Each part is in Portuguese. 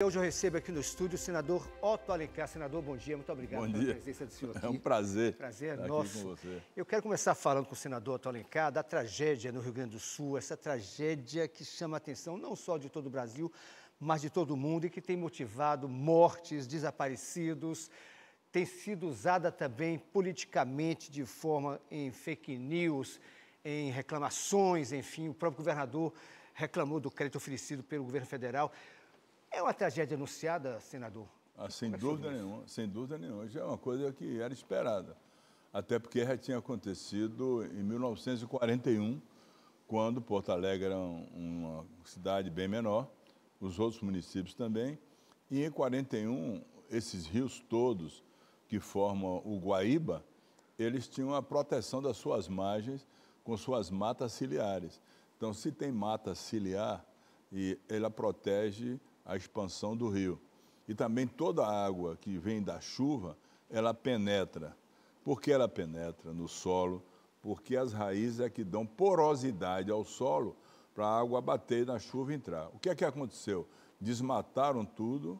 Hoje eu recebo aqui no estúdio o senador Otto Alencar. Senador, bom dia, muito obrigado pela presença do senhor aqui. É um prazer. Prazer estar nosso. aqui com você. Eu quero começar falando com o senador Otto Alencar da tragédia no Rio Grande do Sul, essa tragédia que chama a atenção não só de todo o Brasil, mas de todo o mundo e que tem motivado mortes, desaparecidos, tem sido usada também politicamente de forma em fake news, em reclamações, enfim, o próprio governador reclamou do crédito oferecido pelo governo federal. É uma tragédia anunciada, senador? Sem dúvida nenhuma, sem dúvida nenhuma. Já é uma coisa que era esperada. Até porque já tinha acontecido em 1941, quando Porto Alegre era uma cidade bem menor, os outros municípios também. E em 41, esses rios todos que formam o Guaíba, eles tinham a proteção das suas margens com suas matas ciliares. Então, se tem mata ciliar, ela protege a expansão do rio. E também toda a água que vem da chuva, ela penetra. Por que ela penetra no solo? Porque as raízes é que dão porosidade ao solo para a água bater na chuva e entrar. O que é que aconteceu? Desmataram tudo,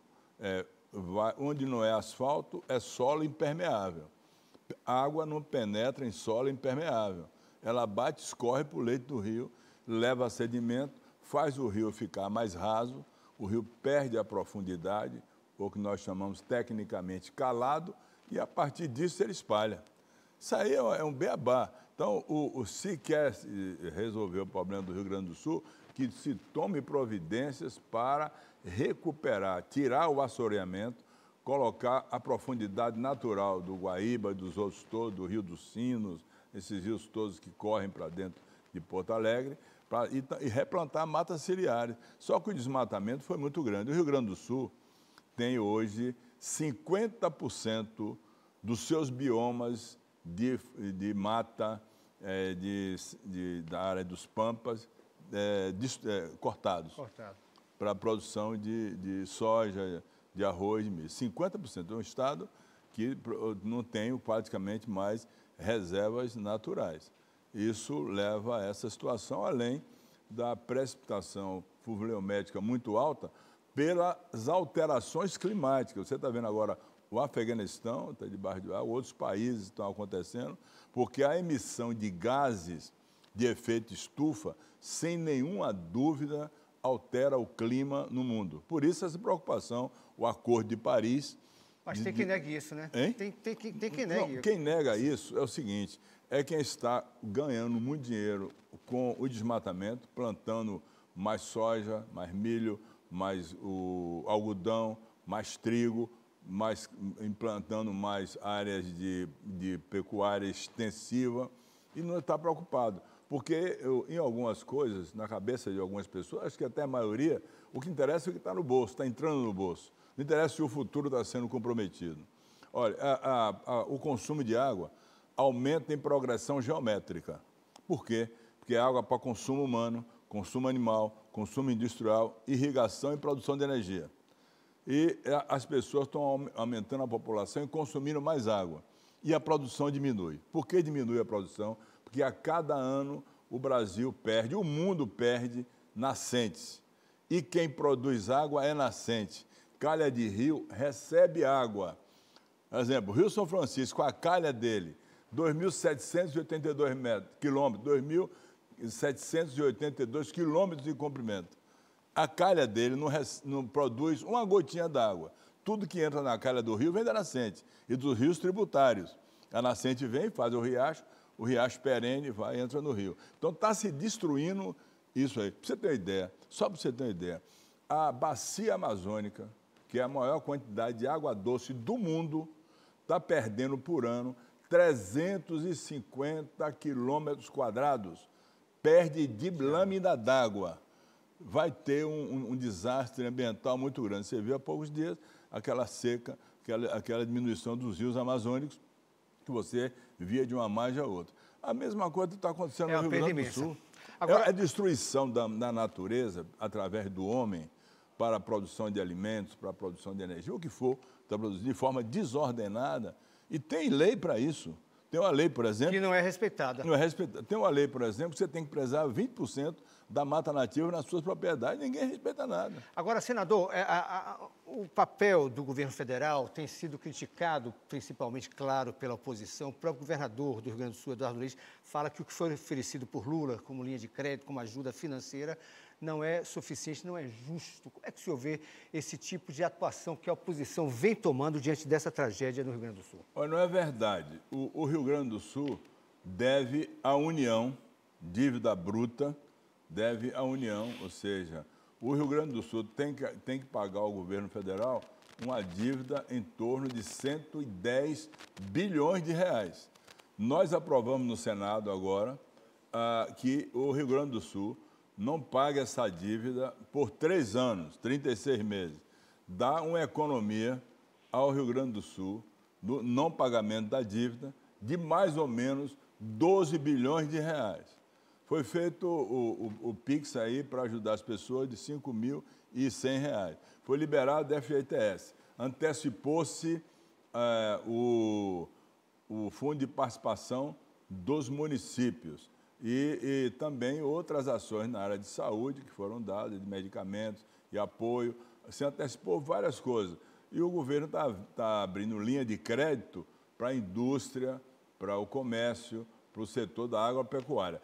onde não é asfalto, é solo impermeável. A água não penetra em solo impermeável. Ela bate, escorre para o leito do rio, leva sedimento, faz o rio ficar mais raso, o rio perde a profundidade, ou que nós chamamos tecnicamente calado, e a partir disso ele espalha. Isso aí é um beabá. Então, se quer resolver o problema do Rio Grande do Sul, que se tome providências para recuperar, tirar o assoreamento, colocar a profundidade natural do Guaíba, dos outros todos, do Rio dos Sinos, esses rios todos que correm para dentro de Porto Alegre, e replantar matas ciliares. Só que o desmatamento foi muito grande. O Rio Grande do Sul tem hoje 50% dos seus biomas de mata da área dos Pampas cortados para a produção de soja, de arroz, de milho. 50% é um estado que não tem praticamente mais reservas naturais. Isso leva a essa situação, além da precipitação pluviométrica muito alta pelas alterações climáticas. Você está vendo agora o Afeganistão, está debaixo de água, outros países estão acontecendo, porque a emissão de gases de efeito estufa, sem nenhuma dúvida, altera o clima no mundo. Por isso essa preocupação, o Acordo de Paris... Mas tem quem negue isso, né? Hein? Tem quem negue isso. Quem nega isso é o seguinte, é quem está ganhando muito dinheiro com o desmatamento, plantando mais soja, mais milho, mais o algodão, mais trigo, implantando mais áreas de pecuária extensiva, e não está preocupado. Porque em algumas coisas, na cabeça de algumas pessoas, acho que até a maioria, o que interessa é o que está no bolso, está entrando no bolso. Não interessa se o futuro está sendo comprometido. Olha, o consumo de água aumenta em progressão geométrica. Por quê? Porque é água para consumo humano, consumo animal, consumo industrial, irrigação e produção de energia. E as pessoas estão aumentando a população e consumindo mais água. E a produção diminui. Por que diminui a produção? Porque a cada ano o Brasil perde, o mundo perde nascentes. E quem produz água é nascente. Calha de rio recebe água. Por exemplo, o Rio São Francisco, a calha dele, 2.782 quilômetros, 2.782 quilômetros de comprimento. A calha dele não produz uma gotinha d'água. Tudo que entra na calha do rio vem da nascente e dos rios tributários. A nascente vem, faz o riacho perene vai e entra no rio. Então está se destruindo isso aí. Para você ter uma ideia, só para você ter uma ideia, a bacia amazônica, que é a maior quantidade de água doce do mundo, está perdendo por ano 350 quilômetros quadrados. Perde de lâmina d'água. Vai ter um desastre ambiental muito grande. Você viu há poucos dias aquela seca, aquela diminuição dos rios amazônicos, que você via de uma margem a outra. A mesma coisa está acontecendo no Rio Grande do Sul. Agora, é a destruição da natureza através do homem para a produção de alimentos, para a produção de energia, o que for, está produzindo de forma desordenada. E tem lei para isso. Tem uma lei, por exemplo... Que não é respeitada. Não é respeitada. Tem uma lei, por exemplo, que você tem que preservar 20% da mata nativa nas suas propriedades. Ninguém respeita nada. Agora, senador, o papel do governo federal tem sido criticado, principalmente, claro, pela oposição. O próprio governador do Rio Grande do Sul, Eduardo Leite, fala que o que foi oferecido por Lula, como linha de crédito, como ajuda financeira, não é suficiente, não é justo. Como é que o senhor vê esse tipo de atuação que a oposição vem tomando diante dessa tragédia no Rio Grande do Sul? Olha, não é verdade. O Rio Grande do Sul deve à União, dívida bruta, deve à União, ou seja, o Rio Grande do Sul tem que pagar ao governo federal uma dívida em torno de 110 bilhões de reais. Nós aprovamos no Senado agora que o Rio Grande do Sul não pague essa dívida por 3 anos, 36 meses. Dá uma economia ao Rio Grande do Sul, do não pagamento da dívida, de mais ou menos 12 bilhões de reais. Foi feito o PIX aí para ajudar as pessoas de R$ 5.100. Foi liberado o FGTS. Antecipou-se o fundo de participação dos municípios. E também outras ações na área de saúde que foram dadas, de medicamentos e apoio. Se antecipou várias coisas. E o governo está abrindo linha de crédito para a indústria, para o comércio, para o setor da agropecuária.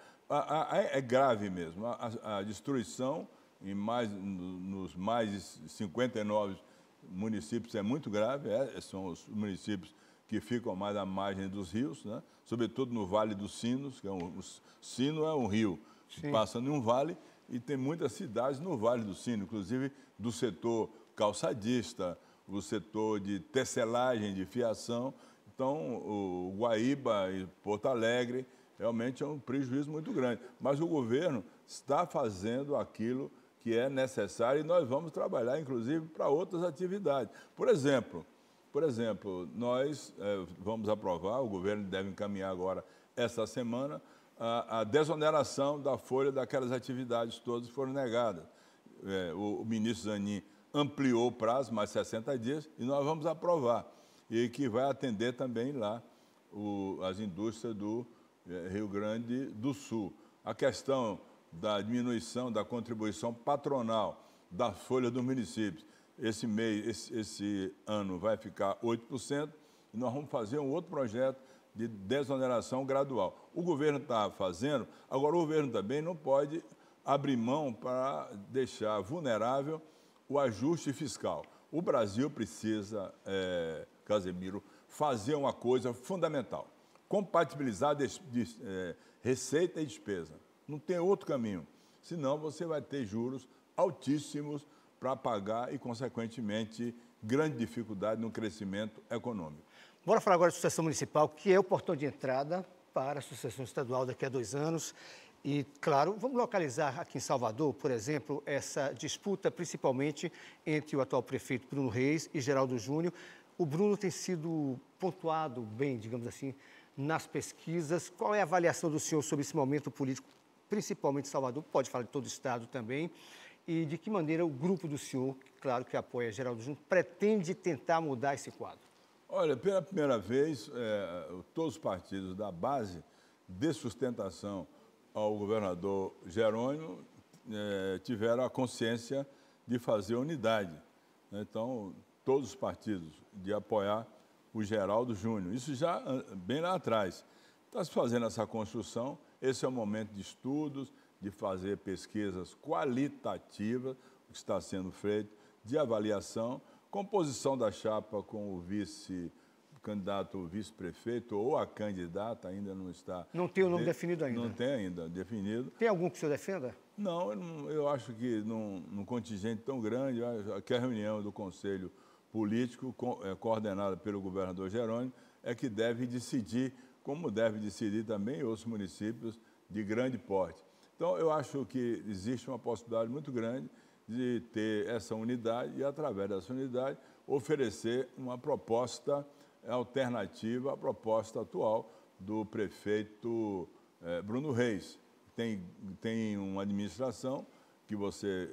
É grave mesmo. A destruição nos mais de 59 municípios é muito grave. São os municípios que ficam mais à margem dos rios, né? Sobretudo no Vale dos Sinos, que o Sino é um rio que passa em um vale, e tem muitas cidades no Vale do Sino, inclusive do setor calçadista, o setor de tecelagem, de fiação. Então, o Guaíba e Porto Alegre realmente é um prejuízo muito grande. Mas o governo está fazendo aquilo que é necessário e nós vamos trabalhar, inclusive, para outras atividades. Por exemplo, nós vamos aprovar, o governo deve encaminhar agora, essa semana, a desoneração da folha daquelas atividades todas que foram negadas. O ministro Zanin ampliou o prazo, mais 60 dias, e nós vamos aprovar. E que vai atender também lá as indústrias do Rio Grande do Sul. A questão da diminuição da contribuição patronal da folha dos municípios. Esse ano vai ficar 8%, e nós vamos fazer um outro projeto de desoneração gradual. O governo está fazendo, agora o governo também não pode abrir mão para deixar vulnerável o ajuste fiscal. O Brasil precisa, Casemiro, fazer uma coisa fundamental, compatibilizar receita e despesa. Não tem outro caminho, senão você vai ter juros altíssimos para pagar e, consequentemente, grande dificuldade no crescimento econômico. Bora falar agora de sucessão municipal, que é o portão de entrada para a sucessão estadual daqui a 2 anos. E, claro, vamos localizar aqui em Salvador, por exemplo, essa disputa principalmente entre o atual prefeito Bruno Reis e Geraldo Júnior. O Bruno tem sido pontuado bem, digamos assim, nas pesquisas. Qual é a avaliação do senhor sobre esse momento político, principalmente em Salvador? Pode falar de todo o estado também. E de que maneira o grupo do senhor, claro que apoia Geraldo Júnior, pretende tentar mudar esse quadro? Olha, pela primeira vez, todos os partidos da base de sustentação ao governador Jerônimo tiveram a consciência de fazer unidade. Então, todos os partidos de apoiar o Geraldo Júnior. Isso já bem lá atrás. Está se fazendo essa construção, esse é o momento de estudos, de fazer pesquisas qualitativas, o que está sendo feito, de avaliação, composição da chapa com o candidato vice-prefeito ou a candidata ainda não está... Não tem o nome definido ainda? Não tem ainda definido. Tem algum que o senhor defenda? Não, eu acho que num contingente tão grande, que a reunião do Conselho Político, coordenada pelo governador Jerônimo, é que deve decidir, como deve decidir também outros municípios de grande porte. Então, eu acho que existe uma possibilidade muito grande de ter essa unidade e, através dessa unidade, oferecer uma proposta alternativa à proposta atual do prefeito Bruno Reis. Tem uma administração que você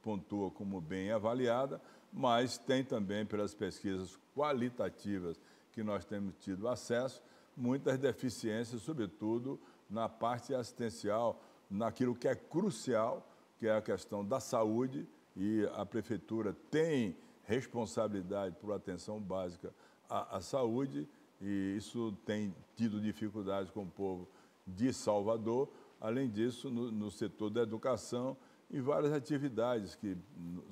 pontua como bem avaliada, mas tem também, pelas pesquisas qualitativas que nós temos tido acesso, muitas deficiências, sobretudo na parte assistencial, naquilo que é crucial, que é a questão da saúde, e a Prefeitura tem responsabilidade por atenção básica à saúde, e isso tem tido dificuldades com o povo de Salvador. Além disso, no setor da educação e várias atividades que,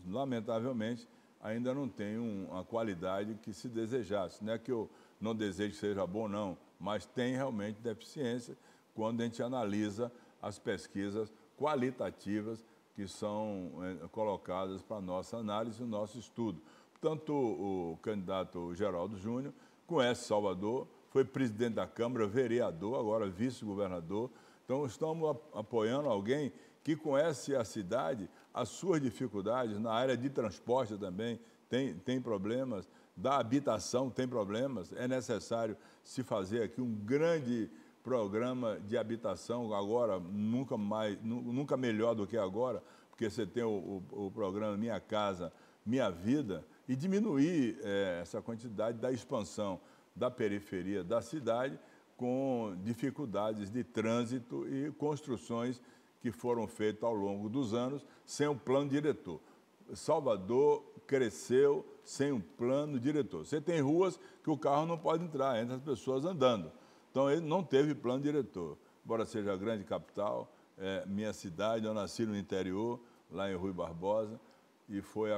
lamentavelmente, ainda não têm uma qualidade que se desejasse. Não é que eu não desejo que seja bom, não, mas tem realmente deficiência quando a gente analisa as pesquisas qualitativas que são colocadas para a nossa análise e o nosso estudo. Portanto, o candidato Geraldo Júnior conhece Salvador, foi presidente da Câmara, vereador, agora vice-governador. Então, estamos apoiando alguém que conhece a cidade, as suas dificuldades, na área de transporte também tem problemas, da habitação tem problemas. É necessário se fazer aqui um grande programa de habitação, agora nunca melhor do que agora, porque você tem o programa Minha Casa, Minha Vida, e diminuir essa quantidade da expansão da periferia da cidade, com dificuldades de trânsito e construções que foram feitas ao longo dos anos sem um plano diretor. Salvador cresceu sem um plano diretor. Você tem ruas que o carro não pode entrar, entra as pessoas andando. Então, ele não teve plano diretor. Embora seja a grande capital, minha cidade, eu nasci no interior, lá em Rui Barbosa, e fui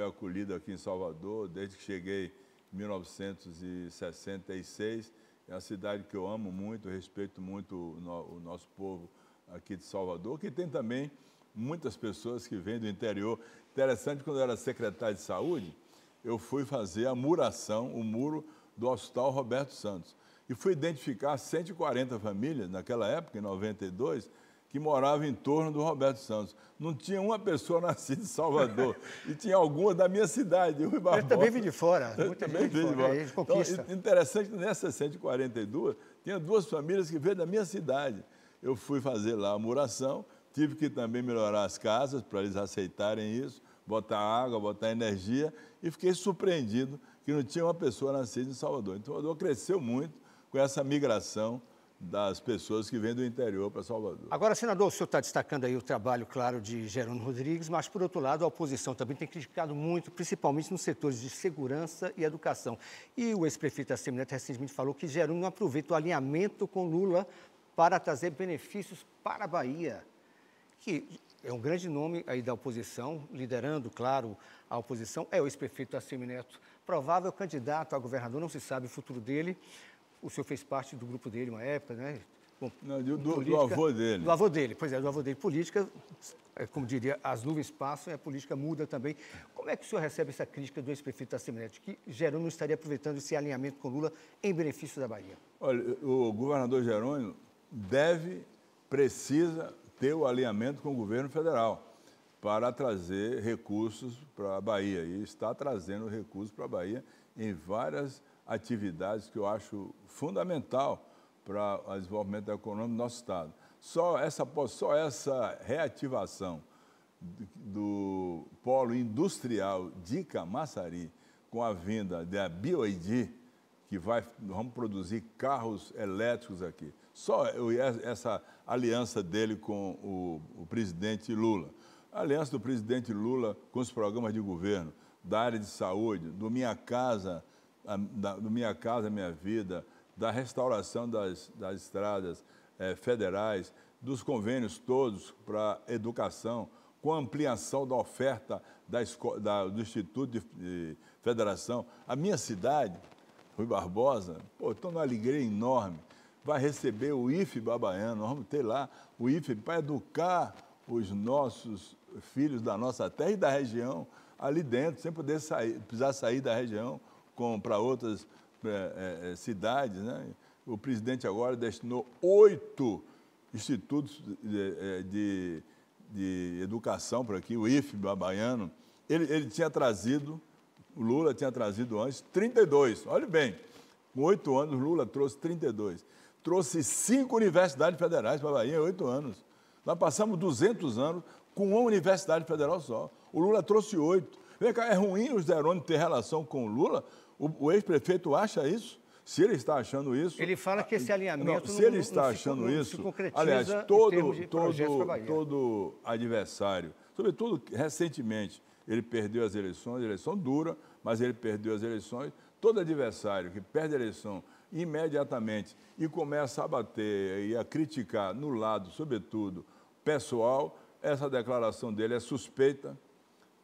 acolhido aqui em Salvador desde que cheguei em 1966. É uma cidade que eu amo muito, respeito muito o nosso povo aqui de Salvador, que tem também muitas pessoas que vêm do interior. Interessante, quando eu era secretário de saúde, eu fui fazer a muração, o muro do Hospital Roberto Santos. E fui identificar 140 famílias, naquela época, em 92, que moravam em torno do Roberto Santos. Não tinha uma pessoa nascida em Salvador. E tinha algumas da minha cidade, Rui Barbosa. Eu também vim de fora. Muita gente vim de fora. Então, interessante que nessas 142, tinha duas famílias que veio da minha cidade. Eu fui fazer lá a muração, tive que também melhorar as casas para eles aceitarem isso, botar água, botar energia, e fiquei surpreendido que não tinha uma pessoa nascida em Salvador. Então, Salvador cresceu muito com essa migração das pessoas que vêm do interior para Salvador. Agora, senador, o senhor está destacando aí o trabalho, claro, de Jerônimo Rodrigues, mas, por outro lado, a oposição também tem criticado muito, principalmente nos setores de segurança e educação. E o ex-prefeito Assemi Neto recentemente falou que Jerônimo não aproveita o alinhamento com Lula para trazer benefícios para a Bahia, que é um grande nome aí da oposição, liderando, claro, a oposição, é o ex-prefeito Assemi Neto, provável candidato a governador, não se sabe o futuro dele. O senhor fez parte do grupo dele uma época, né? Bom, não, do avô dele. Do avô dele, pois é, do avô dele. Política, como diria, as nuvens passam e a política muda também. Como é que o senhor recebe essa crítica do ex-prefeito Assemi Neto, que Jerônimo estaria aproveitando esse alinhamento com Lula em benefício da Bahia? Olha, o governador Jerônimo precisa ter o alinhamento com o governo federal para trazer recursos para a Bahia. E está trazendo recursos para a Bahia em várias atividades que eu acho fundamental para o desenvolvimento econômico do nosso Estado. Só essa reativação do polo industrial de Camaçari, com a vinda da BioID, que vamos produzir carros elétricos aqui. Só essa aliança dele com o presidente Lula. A aliança do presidente Lula com os programas de governo, da área de saúde, do Minha Casa, Minha Vida, da restauração das estradas federais, dos convênios todos para educação, com a ampliação da oferta do Instituto de Federação. A minha cidade, Rui Barbosa, estou numa alegria enorme, vai receber o IFE Babaiano, nós vamos ter lá o IFE para educar os nossos filhos da nossa terra e da região ali dentro, sem precisar sair da região para outras cidades, né? O presidente agora destinou 8 institutos de educação para aqui, o IFE Babaiano. Ele tinha trazido, o Lula tinha trazido antes 32. Olha bem, com 8 anos, Lula trouxe 32. Trouxe 5 universidades federais para a Bahia em 8 anos. Nós passamos 200 anos com uma universidade federal só. O Lula trouxe 8. Vem cá, é ruim o Jerônimo ter relação com o Lula? O ex-prefeito acha isso? Se ele está achando isso... Ele fala que esse alinhamento se ele está achando isso, se concretiza aliás, todo adversário, sobretudo recentemente, ele perdeu as eleições, eleição dura, mas ele perdeu as eleições. Todo adversário que perde a eleição imediatamente e começa a bater e a criticar no lado, sobretudo, pessoal, essa declaração dele é suspeita,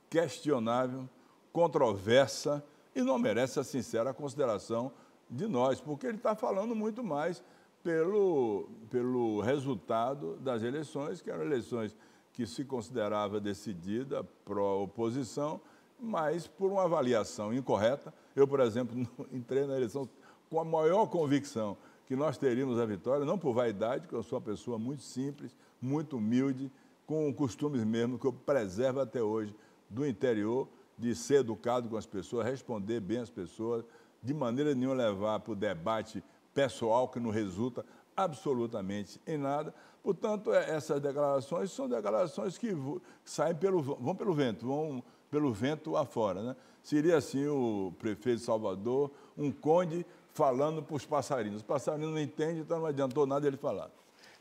questionável, controversa e não merece a sincera consideração de nós, porque ele está falando muito mais pelo resultado das eleições, que eram eleições que se considerava decidida pró-oposição, mas por uma avaliação incorreta. Eu, por exemplo, entrei na eleição com a maior convicção que nós teríamos a vitória, não por vaidade, porque eu sou uma pessoa muito simples, muito humilde, com costumes mesmo que eu preservo até hoje do interior, de ser educado com as pessoas, responder bem às pessoas, de maneira nenhuma levar para o debate pessoal que não resulta absolutamente em nada. Portanto, essas declarações são declarações que saem vão pelo vento afora, né? Seria assim o prefeito de Salvador, um conde falando para os passarinhos. Os passarinhos não entendem, então não adiantou nada ele falar.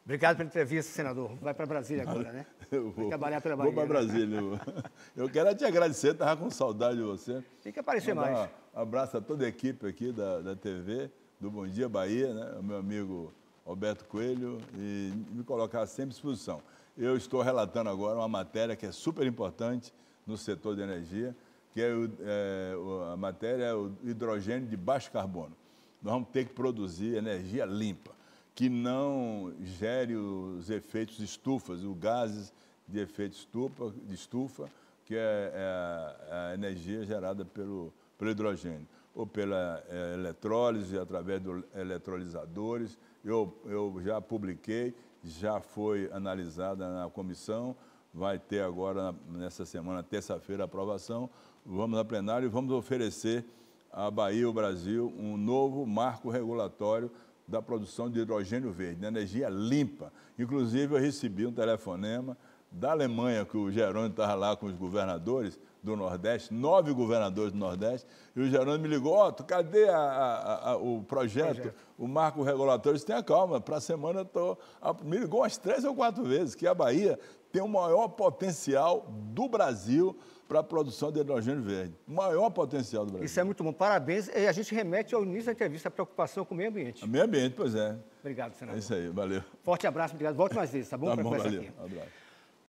Obrigado pela entrevista, senador. Vai para Brasília agora, né? Vai trabalhar pela Bahia. Vou para Brasília. Eu quero te agradecer, estava com saudade de você. Tem que aparecer mais. Um abraço a toda a equipe aqui da TV, do Bom Dia Bahia, né? O meu amigo Alberto Coelho, e me colocar sempre à disposição. Eu estou relatando agora uma matéria que é super importante no setor de energia, que a matéria é o hidrogênio de baixo carbono. Nós vamos ter que produzir energia limpa, que não gere os efeitos estufas, os gases de efeito estufa, que é a energia gerada pelo hidrogênio, ou pela eletrólise, através dos eletrolisadores. Eu já publiquei, já foi analisada na comissão, vai ter agora, nessa semana, terça-feira, a aprovação. Vamos a plenário e vamos oferecer à Bahia e ao Brasil um novo marco regulatório da produção de hidrogênio verde, de energia limpa. Inclusive, eu recebi um telefonema da Alemanha, que o Jerônimo estava lá com os governadores do Nordeste, 9 governadores do Nordeste, e o Jerônimo me ligou, cadê o projeto, o marco regulatório? Eu disse, tenha calma, para a semana eu estou... Me ligou umas 3 ou 4 vezes, que a Bahia tem o maior potencial do Brasil para a produção de hidrogênio verde. O maior potencial do Brasil. Isso é muito bom. Parabéns. E a gente remete ao início da entrevista a preocupação com o meio ambiente. O meio ambiente, pois é. Obrigado, senador. É isso aí, valeu. Forte abraço, obrigado. Volte mais vezes, tá bom? Tá bom, valeu. Um abraço.